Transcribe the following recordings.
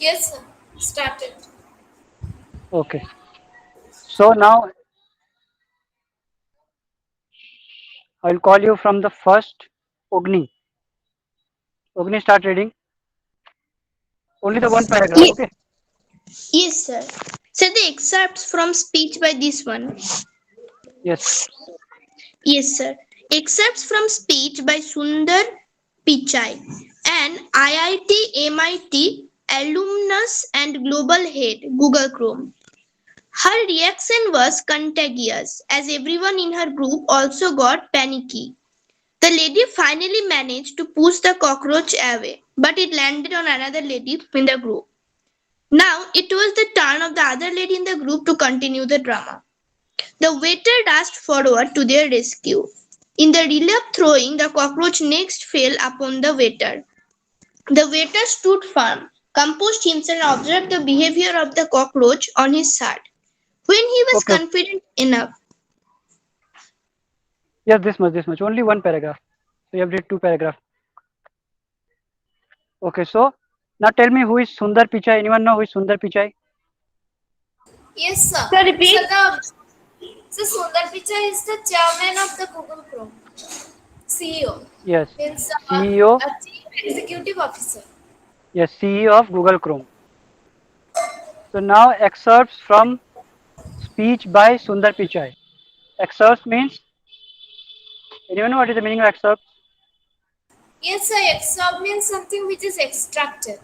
Yes, sir. Started. Okay. So now I'll call you from the first. Ogni. Ogni, start reading. Only the one paragraph. Ye- Okay. yes, sir. So the excerpts from speech by this one. Yes. Yes, sir. Excerpts from speech by Sundar Pichai, an IIT MIT alumnus and global head, Google Chrome. Her reaction was contagious, as everyone in her group also got panicky. The lady finally managed to push the cockroach away, but it landed on another lady in the group. Now it was the turn of the other lady in the group to continue the drama. The waiter dashed forward to their rescue. In the relay of throwing, the cockroach next fell upon the waiter. The waiter stood firm, composed himself, and observed the behavior of the cockroach on his shirt. When he was Okay. confident enough, Yes, this much, this much. Only one paragraph. So you have read two paragraph. Okay, so now tell me who is Sundar Pichai. Anyone know who is Sundar Pichai? Yes, sir. sir, So repeat. Sundar Pichai is the chairman of the Google Chrome. CEO Yes. means CEO. a chief executive officer. Yes, CEO of Google Chrome. So now excerpts from speech by Sundar Pichai. Excerpts means, anyone know what is the meaning of excerpt? Yes, sir. Excerpt means something which is extracted.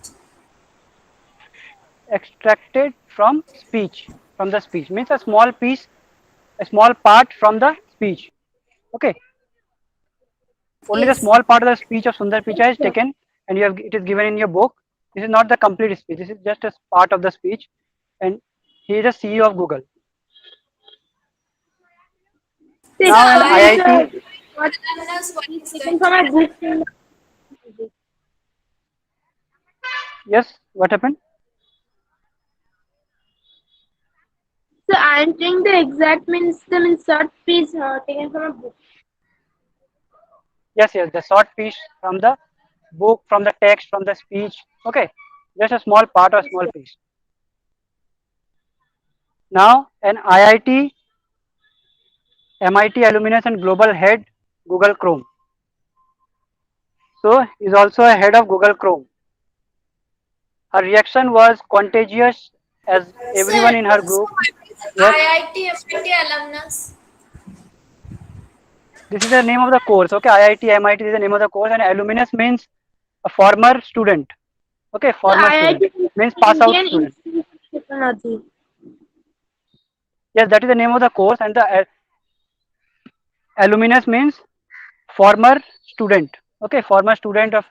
Extracted from speech. From the speech means a small piece, a small part from the speech. Okay. Only the Yes. small part of the speech of Sundar Pichai is taken and you have it is given in your book. This is not the complete speech. This is just a part of the speech, and he is the CEO of Google. The So Now an excerpt is IIT. what alumnus, what is is taken that? from a book. Yes, what happened? So answering the exact means the means short piece taken from a book. Yes, yes, the short piece from the book, from the text, from the speech. Okay, just a small part or small piece. Now an IIT, MIT alumnus and global head Google Chrome. So is also a head of Google Chrome. Her reaction was contagious as So, everyone in her so group. what is Yes, IIT, MIT alumnus? this is the name of the course. Okay, IIT, MIT is the name of the course, and alumnus means a former student. Okay, So former student IIT is means the pass out Indian student. Institute of Technology. Yes, that is the name of the course, and the alumnus means former student. Okay, former student of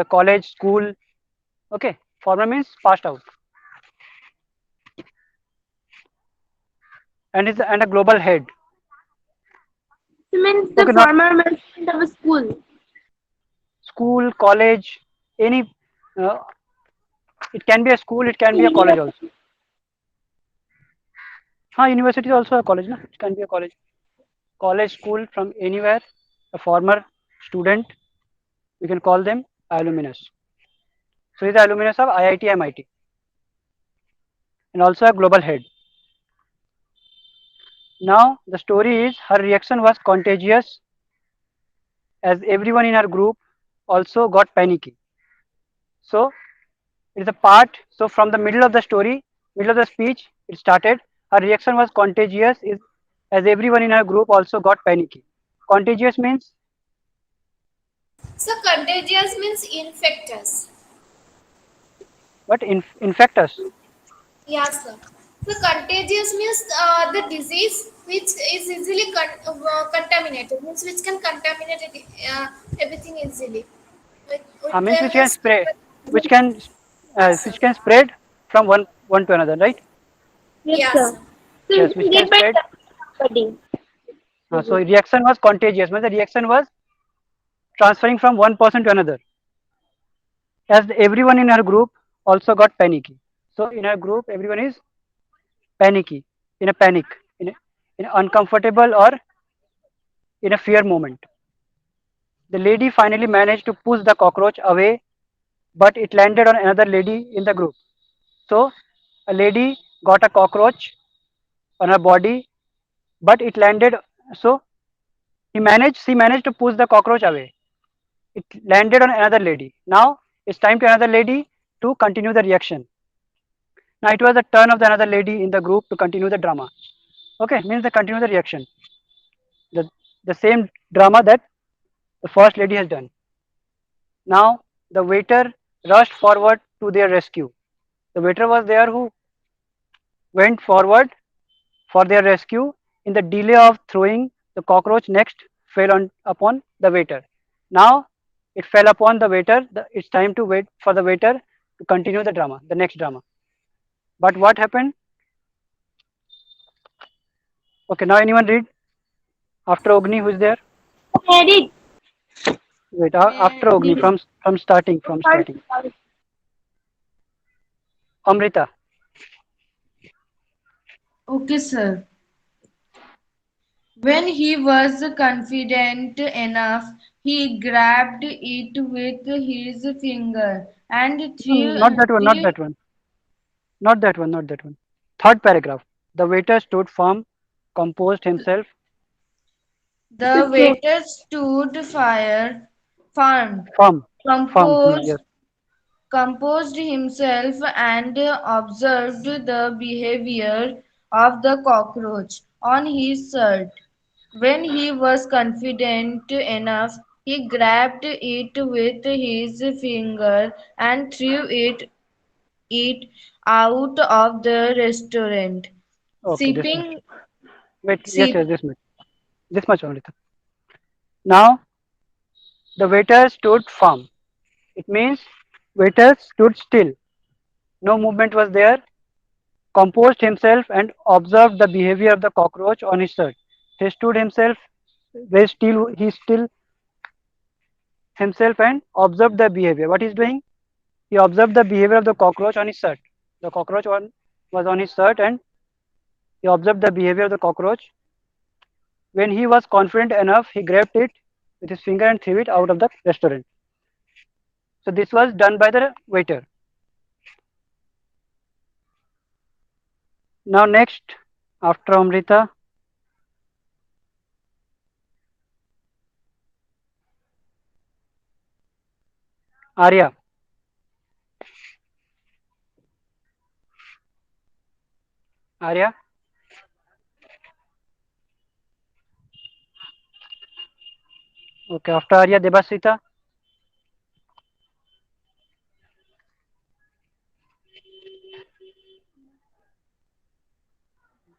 college, school. Okay, former means passed out, and is and a global head. It means the Okay, not former management of a school. school, college, any. Uh, it can be a school, it can be a college also. University. University is also a college, no? It can be a college. College, school, from anywhere, a former student, we can call them alumnus. So he is the alumnus of IIT, MIT, and also a global head. Now the story is her reaction was contagious as everyone in her group also got panicky. So it is a part. So from the middle of the story, middle of the speech, it started. Her reaction was contagious is as everyone in her group also got panicky. Contagious means So, contagious means infectious. what? Infect us. Yes, sir. So, contagious means the disease which is easily contaminated, means which can contaminate everything easily. With Means which can just spray, which can spread from one to another, right? Yes, yes, sir. sir. So Yes, it which can can get by spread. somebody. So reaction was contagious. Means the reaction was transferring from one person to another. As everyone in her group also got panicky. So in her group, everyone is panicky, in a panic, in uncomfortable or in a fear moment. The lady finally managed to push the cockroach away but it landed on another lady in the group. So a lady got a cockroach on her body, but it landed. So she managed to push the cockroach away. It landed on another lady. Now it's time to another lady to continue the reaction. Now it was the turn of the another lady in the group to continue the drama. Okay, means they continue the reaction. The the same drama that the first lady has done. Now the waiter rushed forward to their rescue. The waiter was there who went forward for their rescue. In the delay of throwing, the cockroach next fell upon the waiter. Now it fell upon the waiter. It's time to wait for the waiter to continue the drama, the next drama. But what happened? Okay, now anyone read after Ogni? Who is there? Edit. Wait, after Ogni from starting. Amrita. Okay, sir. When he was confident enough, he grabbed it with his finger and No, not that one. Not threw. that one. Not that one. Not that one. Third paragraph. The waiter stood firm, composed himself, The waiter stood firm, firm, firm. composed, Yes. composed himself, and observed the behavior of the cockroach on his shirt. When he was confident enough, he grabbed it with his finger and threw it out of the restaurant. Okay, this much. Sipping, Wait. Yes, sip, yes, this much. This much, Amrita. Now the waiter stood firm. It means waiter stood still. No movement was there. Composed himself and observed the behavior of the cockroach on his shirt. He stood himself. He still himself and observed the behavior. What he's doing? He observed the behavior of the cockroach on his shirt. The was on his shirt and he observed the behavior of the cockroach. When he was confident enough, he grabbed it with his finger and threw it out of the restaurant. So this was done by the waiter. Now next, after Amrita, Arya. Arya. Okay, after Arya, Debasita.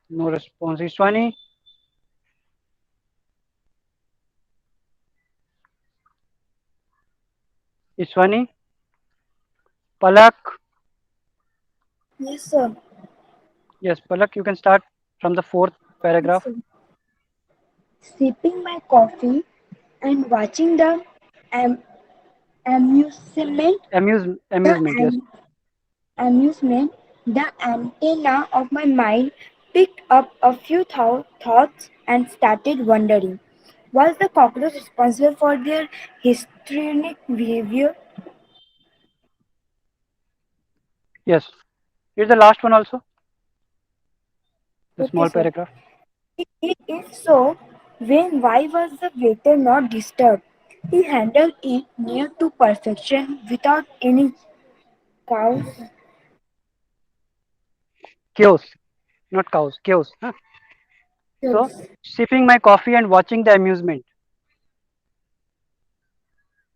No response. Ishwani. Ishwani. Palak. Yes, sir. Yes, Palak, you can start from the fourth paragraph. Sipping my coffee and watching the am- amusement, the Amusement, yes. amusement, the antenna of my mind picked up a few thoughts and started wondering. Was the cockroach responsible for their histrionic behavior? Yes. Here's the last one also, the Okay, small sir. paragraph. If so, why was the waiter not disturbed? He handled it near to perfection without any chaos. Chaos, not cows, chaos. Huh? So, Yes. sipping my coffee and watching the amusement.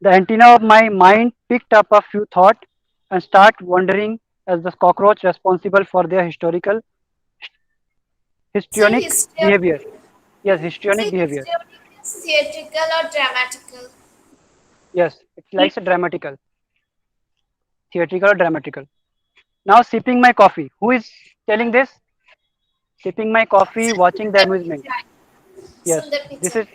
The antenna of my mind picked up a few thoughts and start wondering as the cockroach responsible for their Say histrionic histrionic. behavior. Yes, histrionic Say behavior. histrionic is theatrical or dramatical. Yes, it likes a theatrical or dramatical. Now sipping my coffee. Who is telling this? Sipping my coffee, watching the Sundar amusement. Pichai. Yes, Sundar this Pichai. is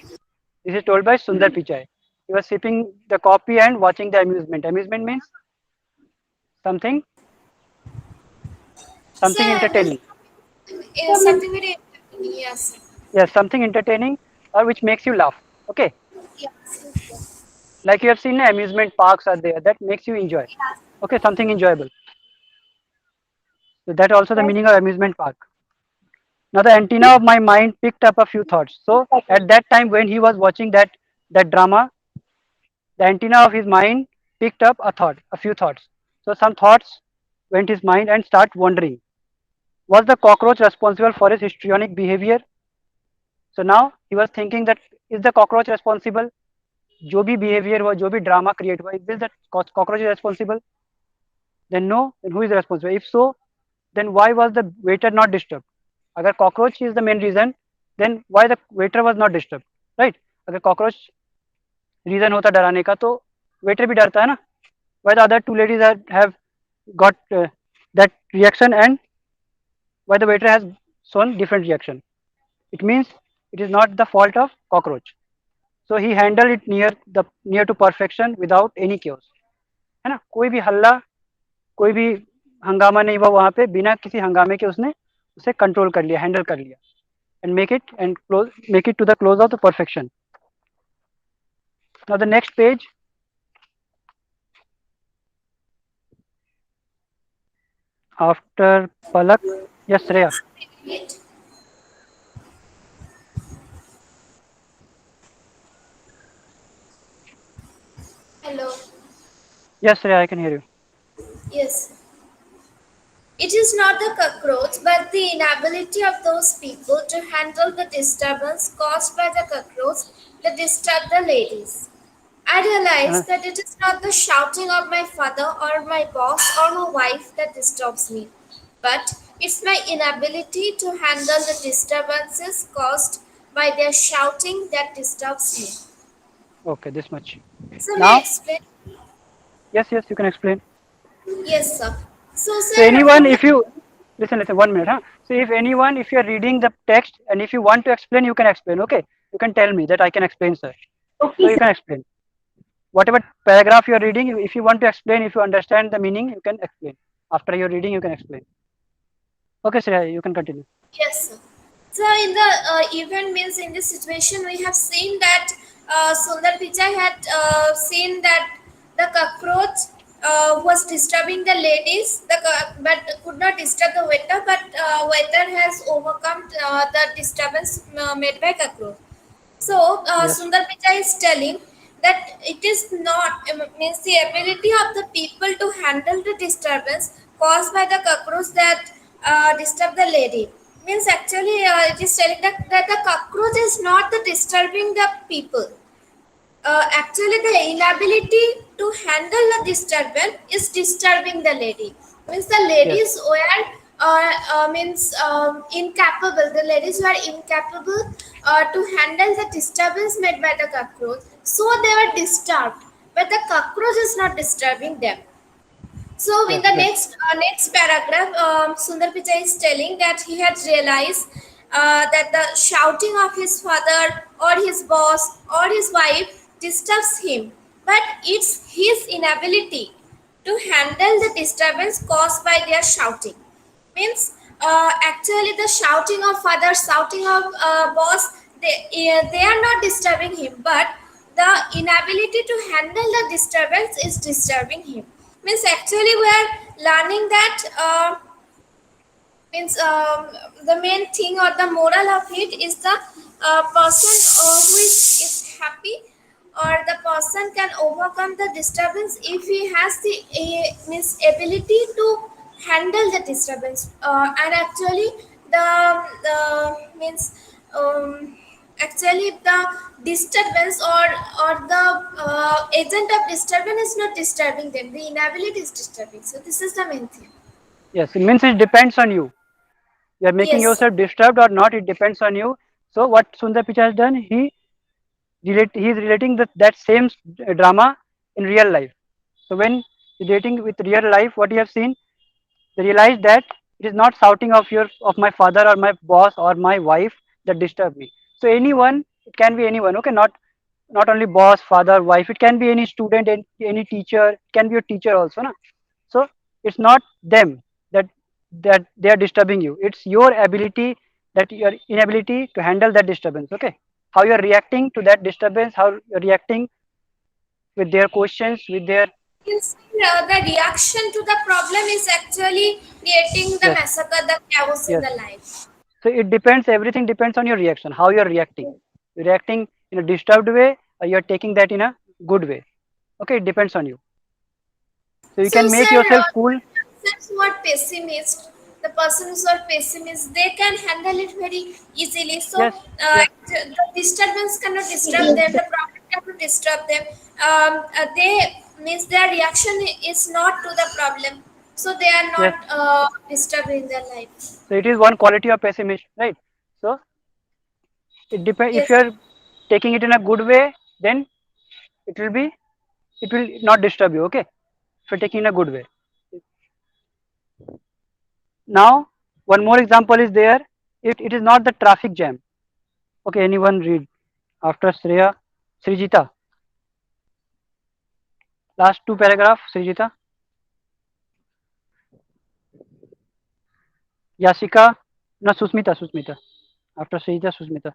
this is told by Sundar Pichai. He was sipping the coffee and watching the amusement. Amusement means something So something entertaining. something very yes. Yes, something entertaining or which makes you laugh. Okay. Yes. Like you have seen, amusement parks are there that makes you enjoy. Okay, something enjoyable. So that also the Yes. meaning of amusement park. Now the antenna of my mind picked up a few thoughts. So at that time when he was watching that drama, the antenna of his mind picked up a few thoughts. So some thoughts went his mind and start wondering. Was the cockroach responsible for his histrionic behavior? So now he was thinking that is the cockroach responsible? जो भी behavior हुआ, जो भी drama create हुआ, is this that cockroach is responsible? Then no, then who is responsible? If so, then why was the waiter not disturbed? अगर cockroach is the main reason, then why the waiter was not disturbed, right? अगर cockroach reason होता डराने का तो waiter भी डरता है ना? Why the other two ladies have got that reaction and why the waiter has shown different reaction? It means it is not the fault of cockroach. So he handled it near to perfection without any chaos. है ना? कोई भी हल्ला, कोई भी हंगामा नहीं हुआ वहाँ पे, बिना किसी हंगामे के उसने उसे कंट्रोल कर लिया, हैंडल कर लिया, and make it to the close of the perfection. Now the next page, after Palak, yes, Shreya. Wait. Hello. Yes, Shreya, I can hear you. Yes. It is not the cockroach, but the inability of those people to handle the disturbance caused by the cockroach that disturbed the ladies. I Uh, realized that it is not the shouting of my father or my boss or my wife that disturbs me, but it's my inability to handle the disturbances caused by their shouting that disturbs me. okay, this much. So, may I Now, explain? yes, you can explain. Yes, sir. So, So sir, anyone, from the if you listen, 1 minute, huh? So if anyone, if you are reading the text and if you want to explain, you can explain. Okay, you can tell me that I can explain, sir. So Okay, you sir. can explain whatever paragraph you are reading. If you want to explain, if you understand the meaning, you can explain. After you're reading, you can explain. Okay, Shreya, you can continue. yes, sir. So in the event means in this situation we have seen that Sundar Pichai had seen that the cockroach was disturbing the ladies, but could not disturb the waiter. But waiter has overcome the disturbance made by cockroach. So Yes, Sundar Pichai is telling that it is not means the ability of the people to handle the disturbance caused by the cockroach that disturb the lady. Means actually it is telling that the cockroach is not the disturbing the people. Actually, the inability to handle the disturbance is disturbing the lady. Means the yes, ladies were means incapable. The ladies were incapable to handle the disturbance made by the cockroach. So they were disturbed, but the cockroach is not disturbing them. So in yes, the good. next paragraph, Sundar Pichai is telling that he had realized that the shouting of his father or his boss or his wife disturbs him, but it's his inability to handle the disturbance caused by their shouting. Means actually the shouting of father, shouting of boss, they are not disturbing him, but the inability to handle the disturbance is disturbing him. Means actually we are learning that means the main thing or the moral of it is the person who is happy or the person can overcome the disturbance if he has the means ability to handle the disturbance and actually the means actually the disturbance or the agent of disturbance is not disturbing them, the inability is disturbing. So this is the main thing. Yes, it means it depends on you. You are making Yes, sir. yourself disturbed or not. It depends on you. So what Sundar Pichai has done, he is relating that same drama in real life. So when relating with real life, what you have seen, they realize that it is not shouting of my father or my boss or my wife that disturb me. So anyone, it can be anyone. Okay, not only boss, father, wife. It can be any student, any teacher. It can be a teacher also, na. So it's not them that they are disturbing you. It's your ability, that your inability to handle that disturbance. Okay, how you are reacting to that disturbance, how you're reacting with their questions, with their Yes, the reaction to the problem is actually creating the yes, massacre, the chaos in yes. the life. So it depends. Everything depends on your reaction. How you are reacting. You're reacting in a disturbed way, or you're taking that in a good way. Okay, it depends on you. So you So, can make sir, yourself cool. persons who are pessimist, the persons who are pessimist, they can handle it very easily. So, Yes, yes, the disturbance cannot disturb Yes, them, sir. the problem cannot disturb them. They means their reaction is not to the problem, so they are yes. not disturbed in their life. So it is one quality of pessimist, right? So it depends. If Yes, you are taking it in a good way, then it will be, it will not disturb you. Okay, if you're taking in a good way. Now, one more example is there. It is not the traffic jam. Okay, anyone read after Shreya, Srijita? Last two paragraph, Srijita. Yasika, no, Susmita, Susmita. After Srijita, Susmita.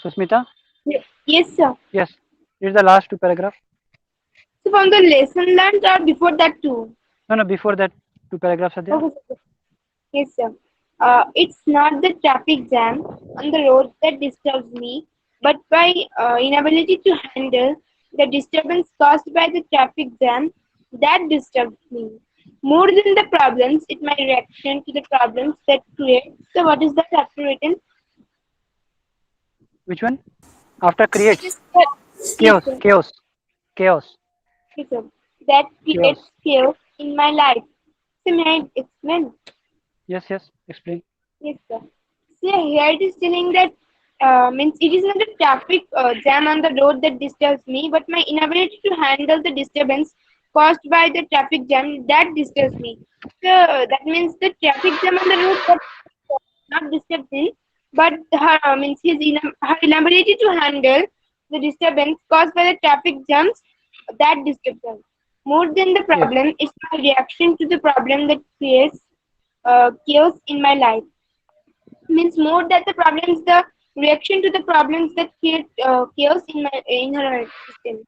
Susmita, Yes, sir. yes. It's the last two paragraph. So from the lesson learned or before that too? No, no, before that two paragraphs are there. Okay, sir. Yes, sir. It's not the traffic jam on the road that disturbs me, but my inability to handle the disturbance caused by the traffic jam that disturbs me. More than the problems, it's my reaction to the problems that create. So, what is that after written? Which one? After it creates is. Yes, chaos, sir. chaos, chaos, Yes, sir. That creates chaos. chaos in my life. So, may I explain? Yes, yes. Explain. Yes, sir. So here it is telling that means it is not a traffic jam on the road that disturbs me, but my inability to handle the disturbance caused by the traffic jam that disturbs me. So that means the traffic jam on the road that not disturbs me, but her means her inability to handle the disturbance caused by the traffic jams that disturbs her. More than the Yes, problem, it's my reaction to the problem that creates chaos in my life. Means more that the problems, the reaction to the problems that create chaos in her system.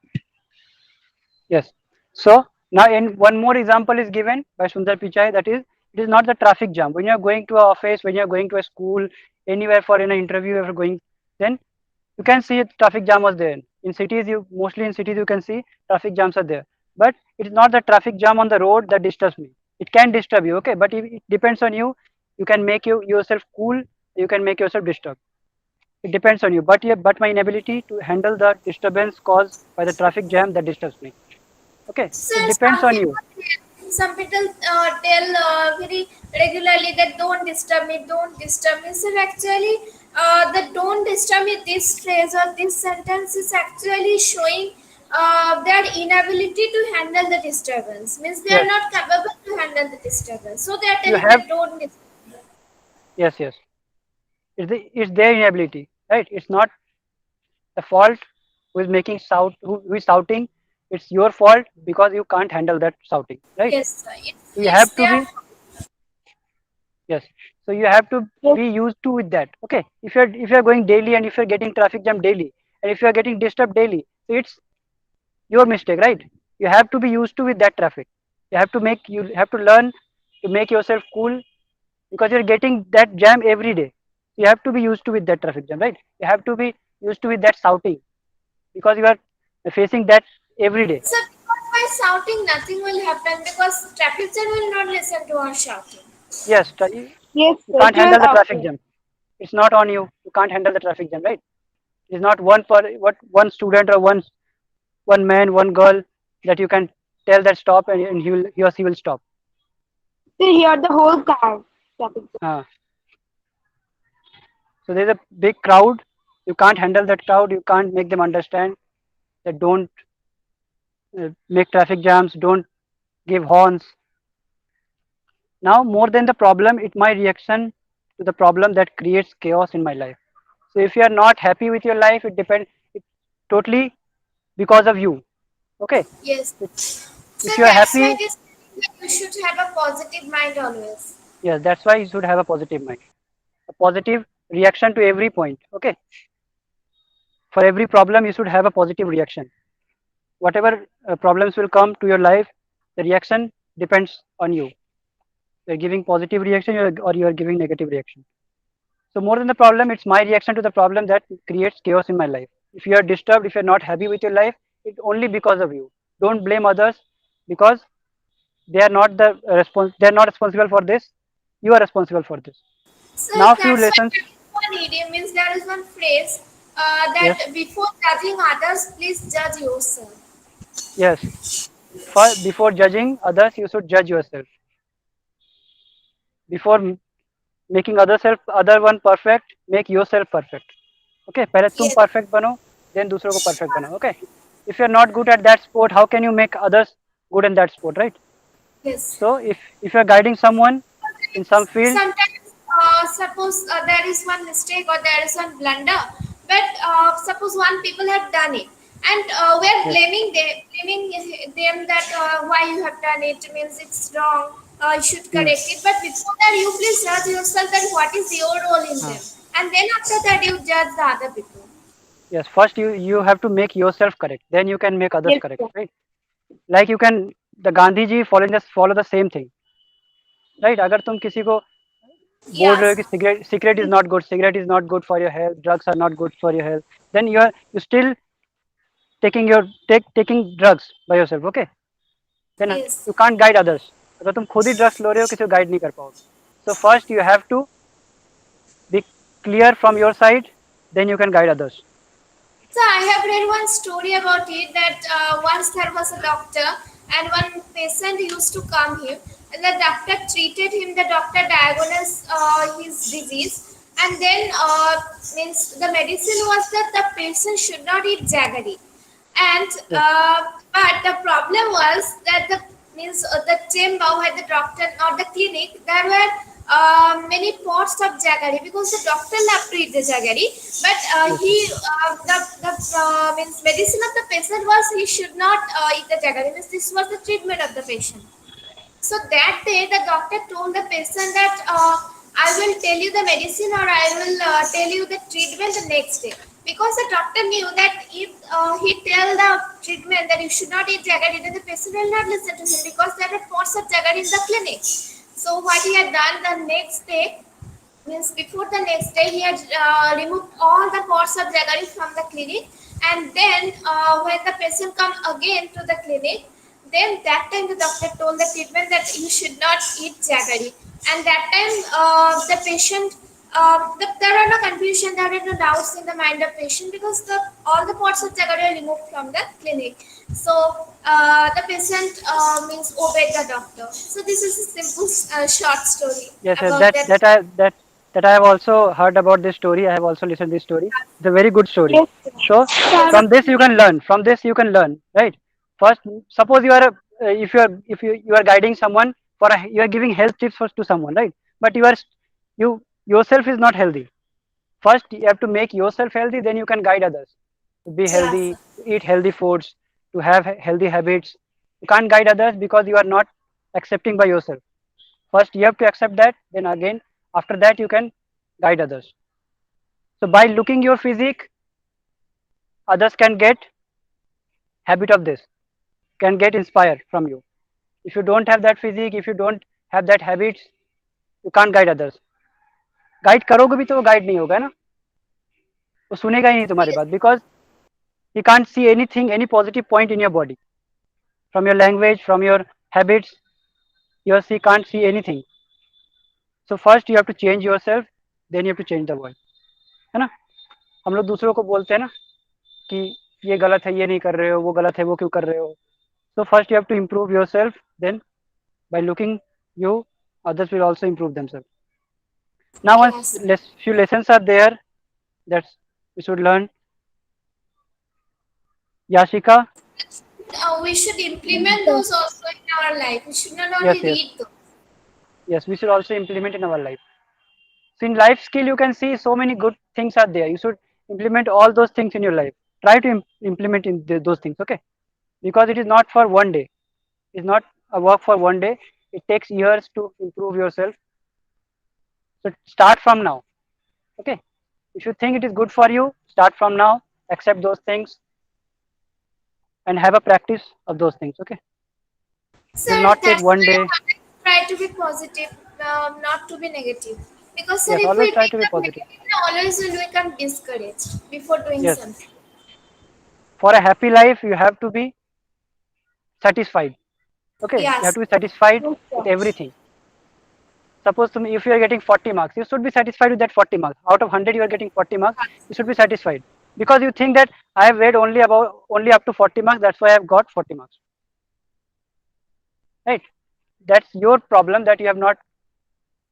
yes. So now, in one more example is given by Sundar Pichai. That is, it is not the traffic jam. When you are going to a office, when you are going to a school, anywhere for an interview, if you're going, then you can see traffic jam was there. In cities, you mostly in cities you can see traffic jams are there. But it is not the traffic jam on the road that disturbs me. It can disturb you, okay, but it depends on you. You can make yourself cool. You can make yourself disturbed. It depends on you. But yeah, but my inability to handle the disturbance caused by the traffic jam that disturbs me. Okay, So it depends on you. some people tell very regularly that don't disturb me, don't disturb me. So actually, the don't disturb me, this phrase or this sentence is actually showing their inability to handle the disturbance. Means they are Yes, not capable to handle the disturbance. So they are you telling have. that don't disturb. Yes, yes. It's their inability, right? It's not the fault who is making who is shouting. It's your fault because you can't handle that shouting, right? Yes, sir. So you It's have to their be, yes. So you have to Yes, be used to with that. Okay. If you're going daily and if you're getting traffic jam daily and if you're getting disturbed daily, so it's your mistake, right? You have to be used to with that traffic. You have to learn to make yourself cool because you're getting that jam every day. You have to be used to with that traffic jam, right? You have to be used to with that shouting because you are facing that every day. so because by shouting nothing will happen because traffic jam will not listen to our shouting. Yes, yes, you sir. can't It will handle the traffic okay. jam. It's not on you. You can't handle the traffic jam, right? It's not one student or one man, one girl that you can tell that stop and he or she will stop. So here the whole car traffic. Uh, so there's a big crowd. You can't handle that crowd. You can't make them understand that don't make traffic jams. Don't give horns. Now, more than the problem, it my reaction to the problem that creates chaos in my life. So if you are not happy with your life, it depends it totally because of you. Okay. Yes. So If you are that's why happy, it is that you should have a positive mind always. yes, that's why you should have a positive mind, a positive reaction to every point. Okay. For every problem, you should have a positive reaction. Whatever problems will come to your life, the reaction depends on you. You're giving positive reaction or you are giving negative reaction. So more than the problem, it's my reaction to the problem that creates chaos in my life. If you are disturbed, if you're not happy with your life, it's only because of you. Don't blame others because they are not the they are not responsible for this. You are responsible for this. So Now few that's why lessons. there is one idiom, means there is one phrase Yes, that before judging others, please judge yourself. yes. Before judging others, you should judge yourself. Before making other one perfect, make yourself perfect. Okay, पहले तुम Yes, perfect बनो, then दूसरों को perfect बनाओ. Okay, if you're not good at that sport, how can you make others good in that sport, right? yes. So if you're guiding someone in some field, Sometimes, suppose there is one mistake or there is one blunder, but suppose one people have done it, and we are yes, blaming them that why you have done it means it's wrong. You should hmm, correct it. But before that, you please judge yourself that what is your role in हाँ, them, and then after that you judge the other people. yes. First you have to make yourself correct, then you can make others Yes, correct, sir. right? Like you can the Gandhi ji follow the same thing, right? अगर तुम किसी को बोल रहे हो Yes, कि cigarette is not good for your health, drugs are not good for your health, then you still taking drugs by yourself. Okay, then yes. you can't guide others. अगर तुम खुद ही ड्रग्स लो रहे हो किसी को गाइड नहीं कर पाओगे. So first you have to be clear from your side, then you can guide others. So I have read one story about it that once there was a doctor and one patient used to come here and the doctor treated him. The doctor diagnosed his disease and then means the medicine was that the patient should not eat jaggery. And Yes, but the problem was that the means the chamber where the doctor or the clinic there were many pots of jaggery because the doctor loved to eat the jaggery, but yes, he the means medicine of the patient was he should not eat the jaggery. Means this was the treatment of the patient. So that day, the doctor told the patient that I will tell you the medicine or I will tell you the treatment the next day. Because the doctor knew that if he tell the treatment that you should not eat jaggery, then the patient will not listen to him because there are pots of jaggery in the clinic. So what he had done the next day, means before the next day he had removed all the pots of jaggery from the clinic, and then when the patient come again to the clinic, then that time the doctor told the treatment that you should not eat jaggery. And that time the patient there are no confusion, there are no doubts in the mind of patient because the all the pots of jaggery are removed from the clinic. So the patient means obeyed the doctor. So this is a simple short story yes, yes. about that. That I have also heard about this story. I have also listened this story. It's a very good story. Yes, sir. So So I Yes. from this you can learn. From this you can learn, right? First, suppose you are if you are guiding someone you are giving health tips to someone, right? But you yourself is not healthy. First, you have to make yourself healthy. Then you can guide others to be Yes. healthy, to eat healthy foods, to have healthy habits. You can't guide others because you are not accepting by yourself. First, you have to accept that. Then again, after that, you can guide others. So by looking your physique, others can get habit of this, can get inspired from you. If you don't have that physique, if you don't have that habits, you can't guide others. Guide करोगे भी तो वो guide नहीं होगा ना, वो सुनेगा ही नहीं तुम्हारी Yes. बात because he can't see anything, any positive point in your body, from your language, from your habits. You see, can't see anything. So first you have to change yourself, then you have to change the world. है ना? हम लोग दूसरों को बोलते हैं ना कि ये गलत है, ये नहीं कर रहे हो, वो गलत है, वो क्यों कर रहे हो. So first you have to improve yourself, then by looking you, others will also improve themselves. Now once Yes. few lessons are there that we should learn. Yashika, We should implement those also in our life. We should not yes, only yes, read those. yes, we should also implement in our life. So in life skill, you can see so many good things are there. You should implement all those things in your life. Try to implement in those things, okay? Because it is not for one day. It's not a work for one day. It takes years to improve yourself. So start from now, okay? If you think it is good for you, start from now. accept those things and have a practice of those things. Okay, it will Sir, not take that's one why day. I try to be positive, not to be negative. Because sir, Yes, if always we try to be become positive. negative, then always we become discouraged before doing Yes, something. for a happy life, you have to be satisfied. Okay, you have Yes. to be satisfied Yes, with sir. everything. Suppose to me, if you are getting 40 marks, you should be satisfied with that 40 marks. Out of 100, you are getting 40 marks. You should be satisfied because you think that I have read only up to 40 marks. That's why I have got 40 marks. Right? That's your problem that you have not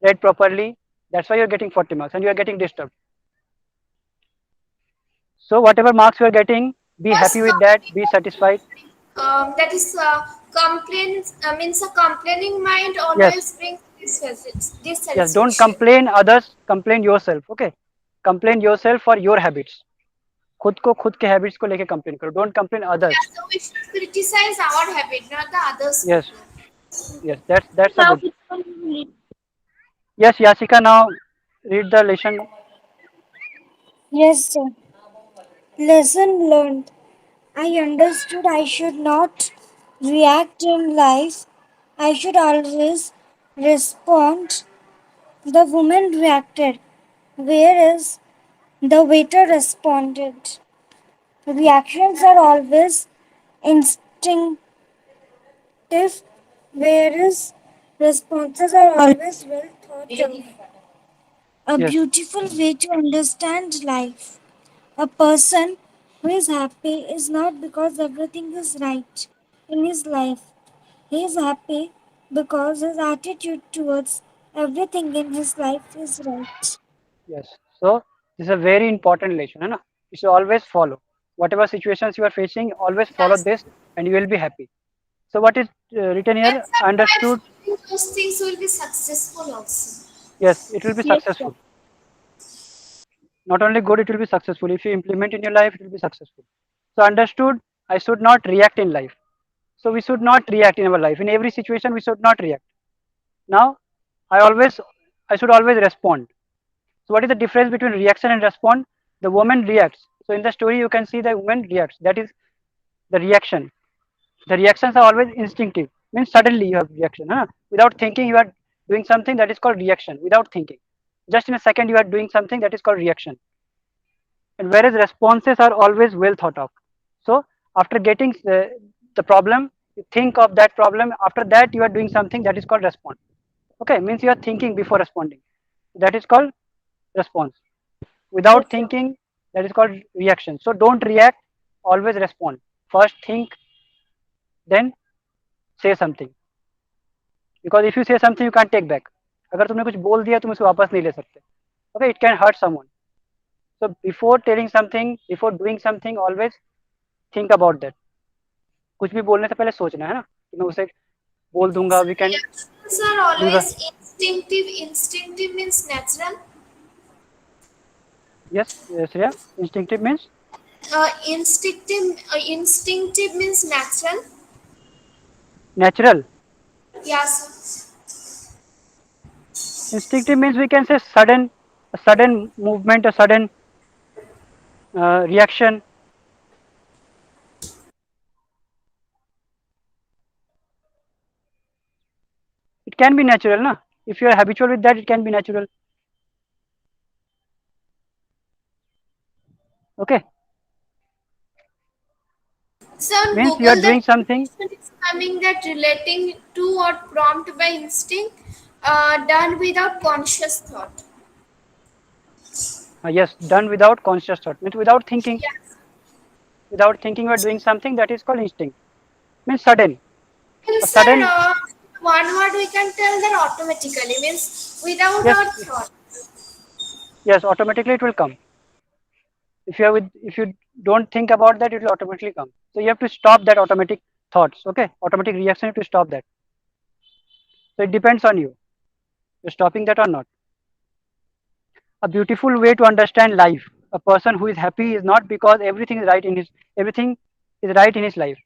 read properly. That's why you are getting 40 marks and you are getting disturbed. So whatever marks you are getting, be Was happy with that. Be satisfied. that is complaints means a complaining mind Yes, always brings yes. Don't dissatisfaction. complain others. Complain yourself. Okay. Complain yourself for your habits. खुद को खुद के habits को लेके complain करो. Don't complain others. Yeah, so we should criticize our habit, not the others Yes, people. yes. That's a Now good. Yes, Yasika. Now read the lesson. Yes, sir. Lesson learned. I understood I should not react in life. I should always respond. The woman reacted, whereas the waiter responded. Reactions are always instinctive, whereas responses are always well thought of. A Yes, beautiful way to understand life. A person who is happy is not because everything is right in his life. He is happy because his attitude towards everything in his life is right. yes. So this is a very important lesson. है ना? You should always follow whatever situations you are facing. Always follow Yes. this, and you will be happy. So what is written And here? sometimes Understood. those things will be successful also. Yes, it will be yes, sir. successful. Not only good, it will be successful. If you implement in your life, it will be successful. So understood. I should not react in life. So we should not react in our life. In every situation, we should not react. Now, I always, I should always respond. So what is the difference between reaction and respond? The woman reacts. So in the story, you can see the woman reacts. That is the reaction. The reactions are always instinctive. Means suddenly you have reaction. Huh? Without thinking, you are doing something that is called reaction. Without thinking, just in a second, you are doing something that is called reaction. And whereas responses are always well thought of. So after getting the problem, you think of that problem. After that, you are doing something that is called response. Okay, means you are thinking before responding. That is called response. Yes, Without sir. thinking, that is called reaction. So don't react, always respond. First think, then say something. Because if you say something, you can't take back. अगर तुमने कुछ बोल दिया तुम उसे वापस नहीं ले सकते. Okay, it can hurt someone. So before telling something, before doing something, always think about that. कुछ भी बोलने से पहले सोचना है ना कि मैं उसे बोल दूंगा. So We can reactions are do the always instinctive. Instinctive means natural. yes, yes, yeah. Instinctive means Instinctive means natural. natural. Yes. Instinctive means we can say sudden, a sudden movement, a sudden reaction. It can be natural, na? If you are habitual with that, it can be natural. Okay, So on means you are Google, that doing something. information is coming that relating to or prompt by instinct, done without conscious thought. Yes, done without conscious thought. Means without thinking. Yes. Without thinking, you are doing something that is called instinct. Means sudden. And A sir, sudden. one word we can tell that automatically means without Yes, our thought. yes. Automatically, it will come. If you don't think about that, it will automatically come. So you have to stop that automatic thoughts. Okay, automatic reaction. You have to stop that. So it depends on you. You're stopping that or not. A beautiful way to understand life. A person who is happy is not because everything is right in his life.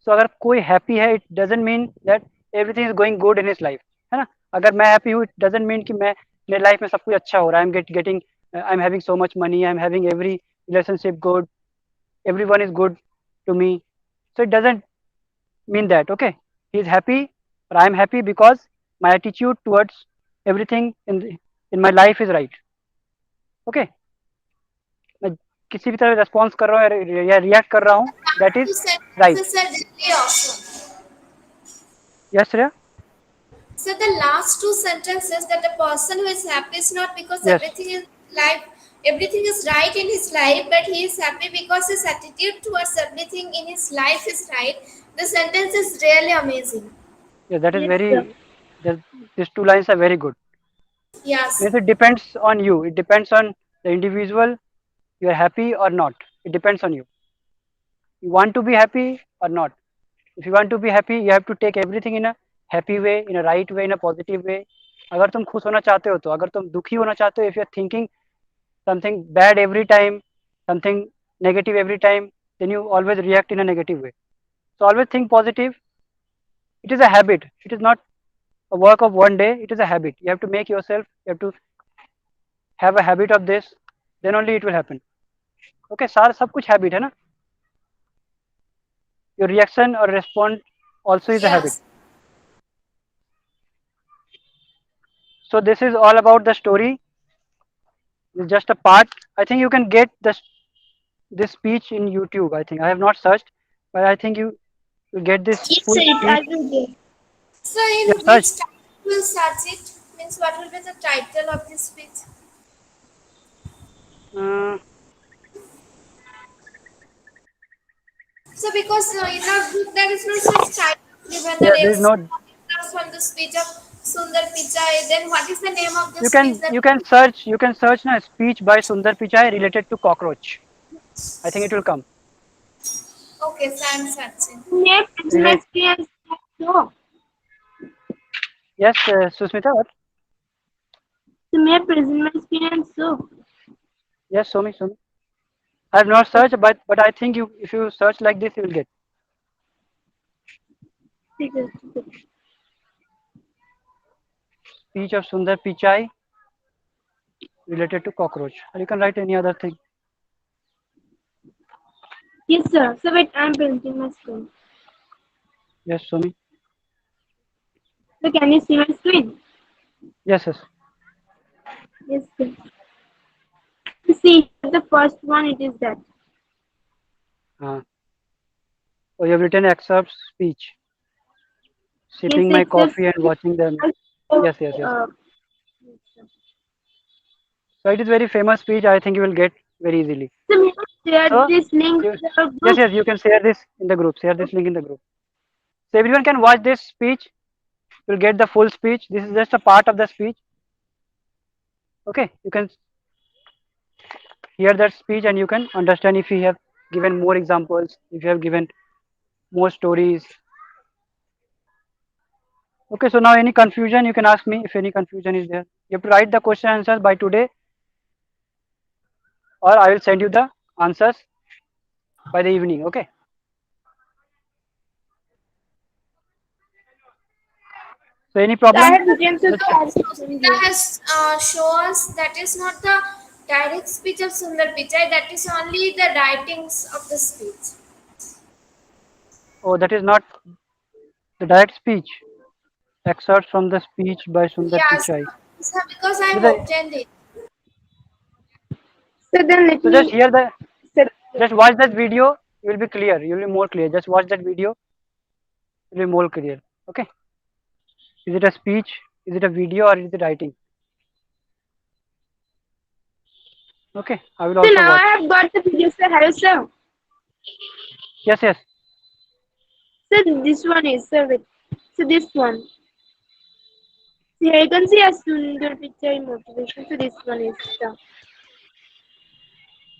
So अगर कोई happy है, it doesn't mean that everything is going good in his life, है ना? अगर मैं happy हूँ, it doesn't mean कि मैं मेरे life में सब कुछ अच्छा हो रहा है. I'm having so much money. I'm having every relationship good. everyone is good to me. So it doesn't mean that. Okay, he is happy or I am happy because my attitude towards everything in my life is right. Okay, मैं किसी भी तरह response कर रहा हूँ या react कर रहा हूँ, that Two is right. sentences are really awesome. Yes, Shreya? So the last two sentences that the person who is happy is not because Yes, everything is right in his life, but he is happy because his attitude towards everything in his life is right. The sentence is really amazing. yes, that is Yes, sir. very. That, these two lines are very good. Yes, Means it depends on you. It depends on the individual. You are happy or not. It depends on you. You want to be happy or not. If you want to be happy, you have to take everything in a happy way, in a right way, in a positive way. अगर तुम खुश होना चाहते हो तो, अगर तुम दुखी होना चाहते हो, if you are thinking something bad every time, something negative every time, then you always react in a negative way. So always think positive. It is a habit. It is not a work of one day. It is a habit. You have to make yourself. You have to have a habit of this. Then only it will happen. Okay, सार सब कुछ habit है ना. Your reaction or response also is a habit. yes, So this is all about the story. It's just a part. I think you can get this speech in YouTube. I think I have not searched, but I think you get this Yes, full sir. speech. I will get. So You in have which searched. title will search it? Means what will be the title of this speech? Uh, So because in our book there is no such title given yeah, that there is is no. from the speech of Sundar Pichai. Then what is the name of the You speech can that? search na speech by Sundar Pichai related to cockroach. I think it will come. Okay, so I'm searching. May present Relate. experience so. Yes, Susmita. What? So may present experience so. Yes, Somi. I have not searched, but I think you if you search like this, you will get ठीक है, ठीक है. speech of Sundar Pichai related to cockroach. Or you can write any other thing. Yes, sir. So wait, I'm printing my screen. Yes, Somi. So can you see my screen? Yes. Yes, sir. See, the first one it is that. Uh, oh, you have written excerpt speech. Yes, Sipping my except coffee and watching them. Yes. uh, So it is very famous speech. I think you will get very easily. so may I share So this link you, to the yes, group? you can share this in the group. Share this link in the group. So everyone can watch this speech. You'll get the full speech. This is just a part of the speech. Okay, you can hear that speech and you can understand if you have given more examples, if you have given more stories. Okay, so now any confusion you can ask me if any confusion is there. You have to write the question answers by today, or I will send you the answers by the evening. Okay. So any So I problem? have written so Let's I will send Susmita you. has shown us that is not the direct speech of Sundar Pichai, that is only the writings of the speech. oh, that is not the direct speech. Excerpts from the speech by Sundar Yes, Pichai. so because I With have the- obtained it. So then let So just me hear the, set. just watch that video. You will be clear. You will be more clear. Just watch that video. It will be more clear. Okay. Is it a speech? Is it a video or is it writing? Okay. I will So also now I watch. have got the video, sir. Hello, sir. Yes. So this one is sir. Wait. So this one. So here you can see a Sundar picture in motivation. So this one is the.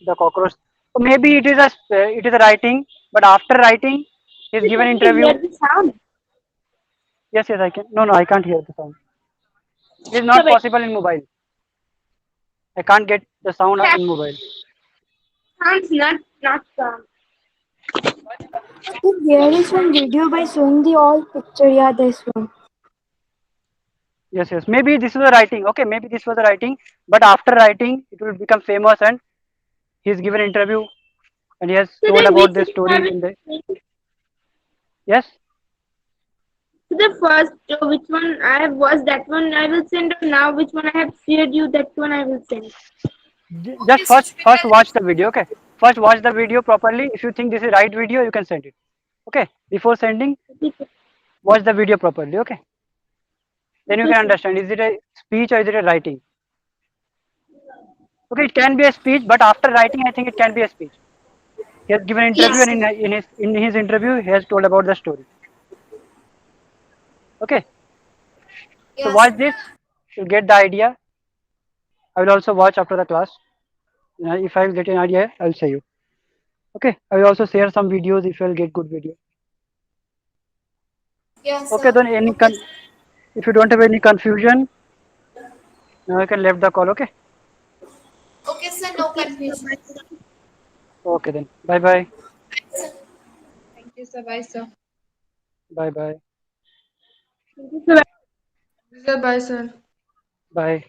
The cockroach. So maybe it is a writing, but after writing, he's So given can you interview. hear the sound? Yes, I can. No, I can't hear the sound. It is So not wait. possible in mobile. I can't get the sound That in mobile. sounds not sound. If there is one video by showing the all picture, yeah, this one. Yes. Maybe this was a writing. Okay, maybe this was a writing, but after writing, it will become famous and he's given interview and he has So told then about which the one I story will in the send? yes. So the first which one I have watched, that one I will send, or now which one I have shared you, that one I will send. Just Okay, first Sushmita. watch the video. Okay, first watch the video properly. If you think this is right video, you can send it. Okay, before sending, Okay, sir. watch the video properly. Okay, then you Okay, can sir. understand is it a speech or is it a writing. Okay, it can be a speech, but after writing, I think it can be a speech. He has given an interview, Yes, and sir. in his interview, he has told about the story. Okay, so Yes, watch sir. this. You'll get the idea. I will also watch after the class. If I will get an idea, I will say you. Okay, I will also share some videos if I will get good video. Yes, Okay, sir. then Okay, sir. if you don't have any confusion, now you can leave the call. Okay. Okay, sir. No Okay, sir. confusion. Bye, sir. Okay then. Bye bye. Sir. Thank you, sir. Bye, sir. Bye bye. Thank you, sir. Sir, bye, sir. Bye.